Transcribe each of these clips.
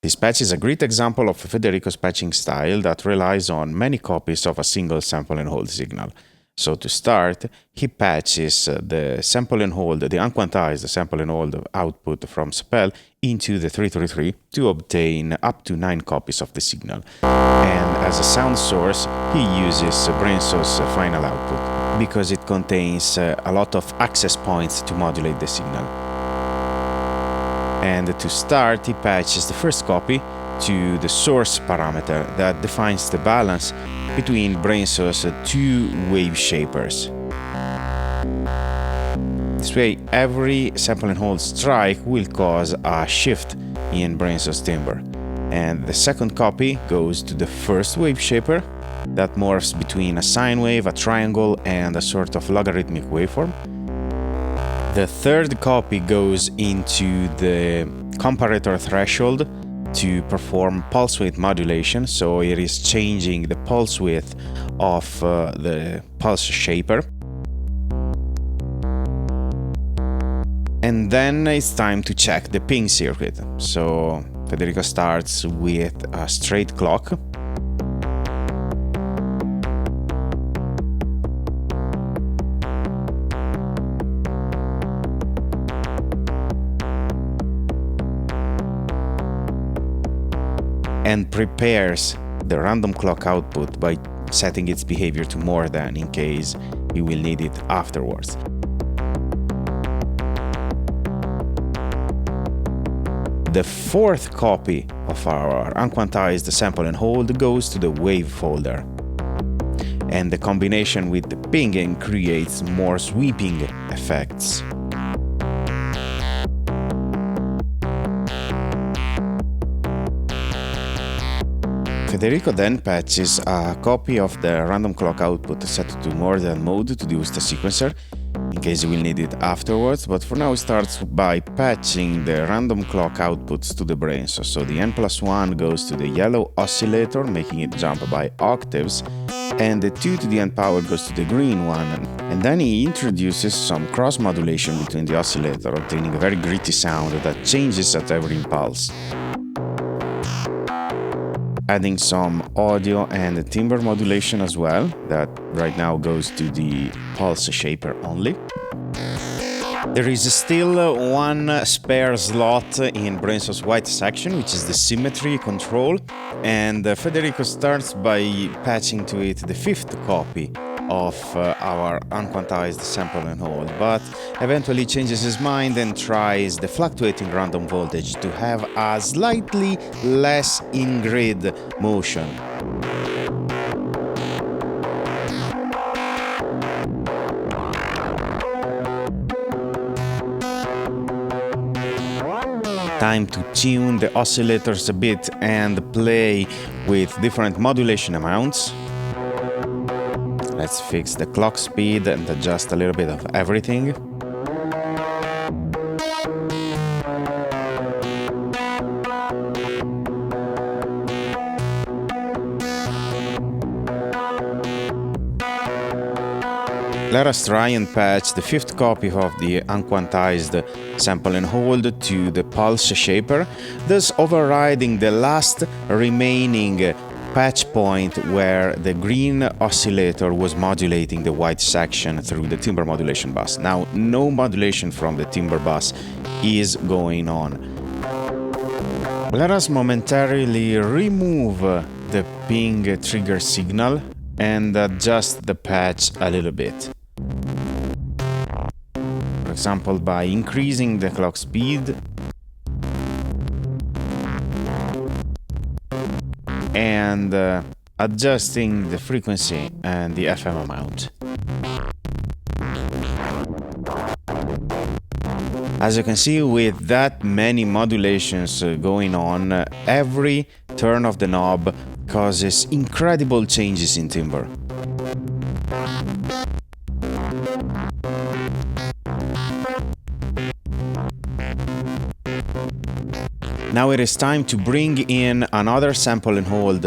This patch is a great example of Federico's patching style that relies on many copies of a single sample and hold signal. So to start, he patches the sample and hold, the unquantized sample and hold output from Sapèl into the 333 to obtain up to 9 copies of the signal. And as a sound source, he uses Brenso's final output because it contains a lot of access points to modulate the signal. And to start, he patches the first copy to the source parameter that defines the balance between Brenso's 2 wave shapers. This way, every sample and hold strike will cause a shift in Brenso's timbre. And the second copy goes to the first wave shaper that morphs between a sine wave, a triangle, and a sort of logarithmic waveform. The third copy goes into the comparator threshold to perform pulse width modulation, so it is changing the pulse width of the pulse shaper. And then it's time to check the ping circuit. So Federico starts with a straight clock. And prepares the random clock output by setting its behavior to more than in case you will need it afterwards. The fourth copy of our unquantized sample and hold goes to the wave folder. And the combination with the pinging creates more sweeping effects. Federico then patches a copy of the random clock output set to more than mode to use the sequencer, in case you will need it afterwards, but for now he starts by patching the random clock outputs to the Brenso. So the n+1 goes to the yellow oscillator, making it jump by octaves, and the 2 to the n power goes to the green one. And then he introduces some cross modulation between the oscillator, obtaining a very gritty sound that changes at every impulse. Adding some audio and timbre modulation as well, that right now goes to the pulse shaper only. There is still one spare slot in Brenso's white section, which is the symmetry control, and Federico starts by patching to it the fifth copy of our unquantized sample and hold, but eventually changes his mind and tries the fluctuating random voltage to have a slightly less in-grid motion. Time to tune the oscillators a bit and play with different modulation amounts. Let's fix the clock speed and adjust a little bit of everything. Let us try and patch the fifth copy of the unquantized sample and hold to the pulse shaper, thus overriding the last remaining patch point where the green oscillator was modulating the white section through the timbre modulation bus. Now, no modulation from the timbre bus is going on. Let us momentarily remove the ping trigger signal and adjust the patch a little bit. For example, by increasing the clock speed and adjusting the frequency and the FM amount. As you can see, with that many modulations going on, every turn of the knob causes incredible changes in timbre. Now it is time to bring in another sample and hold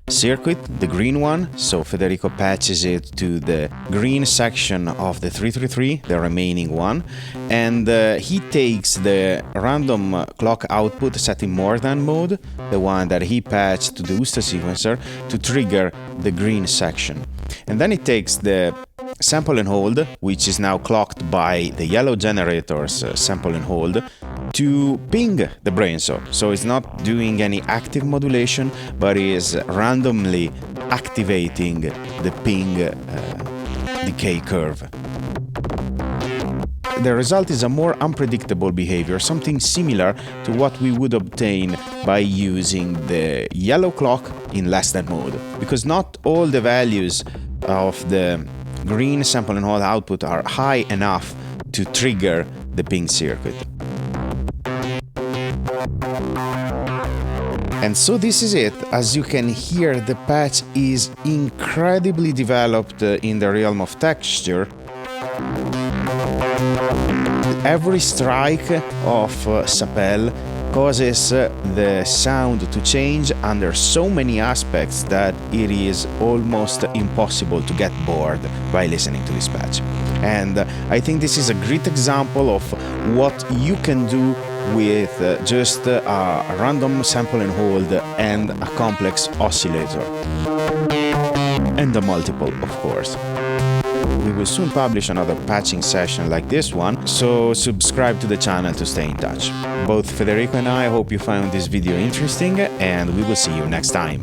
circuit, the green one, so Federico patches it to the green section of the 333, the remaining one, and he takes the random clock output set in more than mode, the one that he patched to the booster sequencer, to trigger the green section. And then it takes the sample and hold, which is now clocked by the yellow generator's sample and hold, to ping the Brenso. So it's not doing any active modulation, but is randomly activating the ping decay curve. The result is a more unpredictable behavior, something similar to what we would obtain by using the yellow clock in less than mode, because not all the values of the green sample and hold output are high enough to trigger the ping circuit. And so this is it. As you can hear, the patch is incredibly developed in the realm of texture. Every strike of Sapèl causes the sound to change under so many aspects that it is almost impossible to get bored by listening to this patch. And I think this is a great example of what you can do with just a random sample and hold and a complex oscillator. And a multiple, of course. We will soon publish another patching session like this one, so subscribe to the channel to stay in touch. Both Federico and I hope you found this video interesting, and we will see you next time.